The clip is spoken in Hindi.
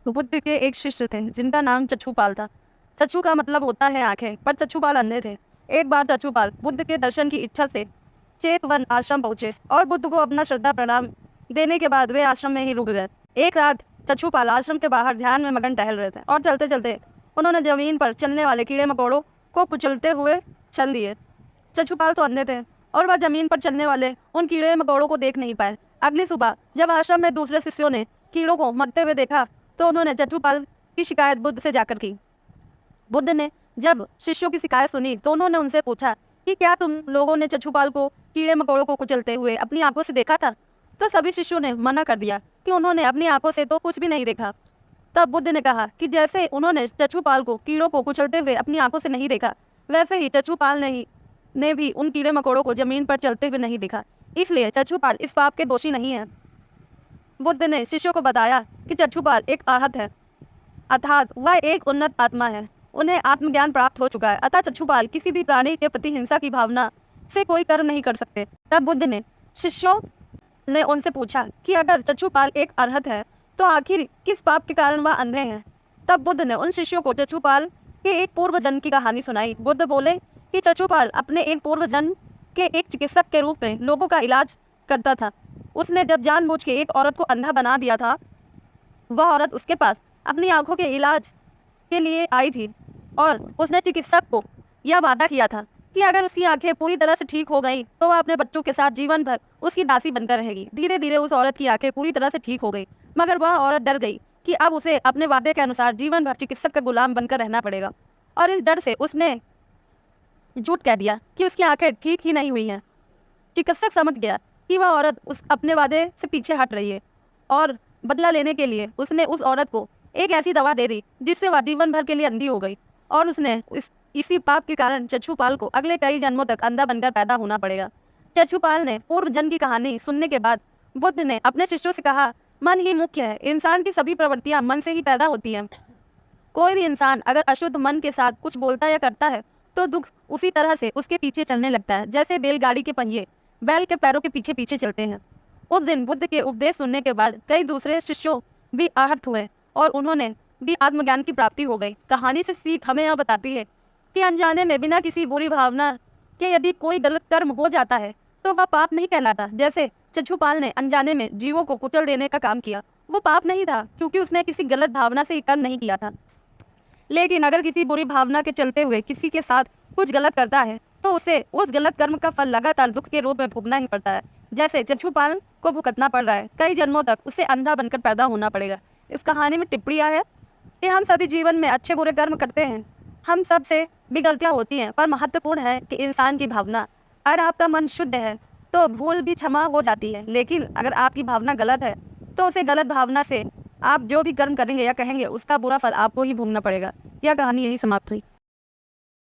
बुद्ध के एक शिष्य थे जिनका नाम चच्छूपाल था। चच्चू का मतलब होता है आंखें, पर चच्छूपाल अंधे थे। एक बार चच्छूपाल बुद्ध के दर्शन की इच्छा से चेतवन आश्रम पहुंचे और बुद्ध को अपना श्रद्धा प्रणाम देने के बाद वे आश्रम में ही रुक गए। एक रात चच्छूपाल आश्रम के बाहर ध्यान में मगन टहल रहे थे और चलते चलते उन्होंने जमीन पर चलने वाले कीड़े मकोड़ों को कुचलते हुए चल दिए। चच्छूपाल तो अंधे थे और वह जमीन पर चलने वाले उन कीड़े मकोड़ों को देख नहीं पाए। अगली सुबह जब आश्रम में दूसरे शिष्यों ने कीड़ों को मरते हुए देखा तो उन्होंने चच्छूपाल की शिकायत बुद्ध से जाकर की। बुद्ध ने जब शिष्यों की शिकायत सुनी तो उन्होंने उनसे पूछा कि क्या तुम लोगों ने चच्छूपाल को कीड़े मकोड़ों को कुचलते हुए अपनी आंखों से देखा था? तो सभी शिष्यों ने मना कर दिया कि उन्होंने अपनी आंखों से तो कुछ भी नहीं देखा। तब बुद्ध ने कहा कि जैसे उन्होंने चच्छूपाल को कीड़ों को कुचलते हुए अपनी आंखों से नहीं देखा, वैसे ही चच्छूपाल ने भी उन कीड़े मकोड़ों को जमीन पर चलते हुए नहीं देखा, इसलिए चच्छूपाल इस पाप के दोषी नहीं है। बुद्ध ने शिष्यों को बताया कि चच्छूपाल एक अरहत है, अर्थात वह एक उन्नत आत्मा है। उन्हें आत्मज्ञान प्राप्त हो चुका है, अतः चच्छूपाल किसी भी प्राणी के प्रति हिंसा की भावना से कोई कर्म नहीं कर सकते। तब बुद्ध ने शिष्यों ने उनसे पूछा कि अगर चच्छूपाल एक अरहत है तो आखिर किस पाप के कारण वह अंधे हैं? तब बुद्ध ने उन शिष्यों को चच्छूपाल के एक पूर्व जन्म की कहानी सुनाई। बुद्ध बोले कि चच्छूपाल अपने एक पूर्व जन्म के एक चिकित्सक के रूप में लोगों का इलाज करता था। उसने जब जानबूझ के एक औरत को अंधा बना दिया था, वह औरत उसके पास अपनी आंखों के इलाज के लिए आई थी और उसने चिकित्सक को यह वादा किया था कि अगर उसकी आंखें पूरी तरह से ठीक हो गई तो वह अपने बच्चों के साथ जीवन भर उसकी दासी बनकर रहेगी। धीरे धीरे उस औरत की आंखें पूरी तरह से ठीक हो गई, मगर वह औरत डर गई कि अब उसे अपने वादे के अनुसार जीवन भर चिकित्सक का गुलाम बनकर रहना पड़ेगा, और इस डर से उसने झूठ कह दिया कि उसकी आंखें ठीक ही नहीं हुई हैं। चिकित्सक समझ गया कि वह औरत उस अपने वादे से पीछे हट रही है और बदला लेने के लिए उसने उस औरत को एक ऐसी दवा दे दी जिससे वह जीवन भर के लिए अंधी हो गई, और उसने इसी पाप के कारण चच्छूपाल को अगले कई जन्मों तक अंधा बनकर पैदा होना पड़ेगा। चच्छूपाल ने पूर्व जन्म की कहानी सुनने के बाद बुद्ध ने अपने शिष्यों से कहा, मन ही मुख्य है, इंसान की सभी प्रवृत्तियां मन से ही पैदा होती हैं। कोई भी इंसान अगर अशुद्ध मन के साथ कुछ बोलता या करता है तो दुख उसी तरह से उसके पीछे चलने लगता है, जैसे बैलगाड़ी के पहिए बैल के पैरों के पीछे पीछे चलते हैं। उस दिन बुद्ध के उपदेश सुनने के बाद कई दूसरे शिष्यों भी आहत हुए और उन्होंने भी आत्मज्ञान की प्राप्ति हो गई। कहानी से सीख हमें यह बताती है कि अनजाने में बिना किसी बुरी भावना के यदि कोई गलत कर्म हो जाता है तो वह पाप नहीं कहलाता। जैसे चच्छूपाल ने अनजाने में जीवों को कुचल देने का काम किया, वो पाप नहीं था क्योंकि उसने किसी गलत भावना से कर्म नहीं किया था। लेकिन अगर किसी बुरी भावना के चलते हुए किसी के साथ कुछ गलत करता है तो उसे उस गलत कर्म का फल लगातार दुख के रूप में भुगतना ही पड़ता है, जैसे चच्छूपाल को भुगतना पड़ रहा है। कई जन्मों तक उसे अंधा बनकर पैदा होना पड़ेगा। इस कहानी में टिप्पणी है कि हम सभी जीवन में अच्छे बुरे कर्म करते हैं, हम सब से भी गलतियाँ होती हैं, पर महत्वपूर्ण है कि इंसान की भावना। अगर आपका मन शुद्ध है तो भूल भी क्षमा हो जाती है, लेकिन अगर आपकी भावना गलत है तो उसे गलत भावना से आप जो भी कर्म करेंगे या कहेंगे उसका बुरा फल आपको ही भोगना पड़ेगा। यह कहानी यही समाप्त हुई।